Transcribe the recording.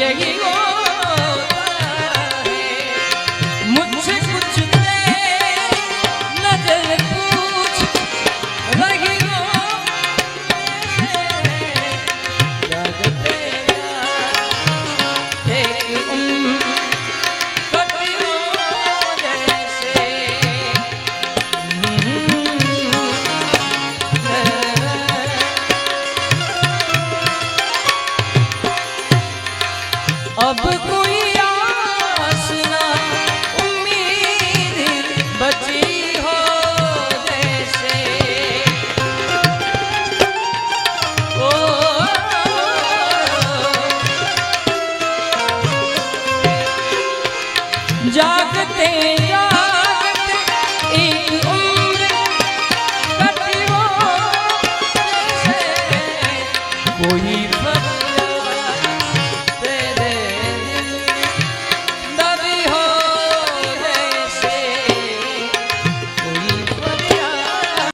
यही होता है। मुझसे कुछ दे नजर पूछ रही हो जागते एक उम्र कटी हो जैसे। अब कोई आस ना उम्मीद बची हो जैसे। ओ जागते जागते एक उम्र कटी हो जैसे। कोई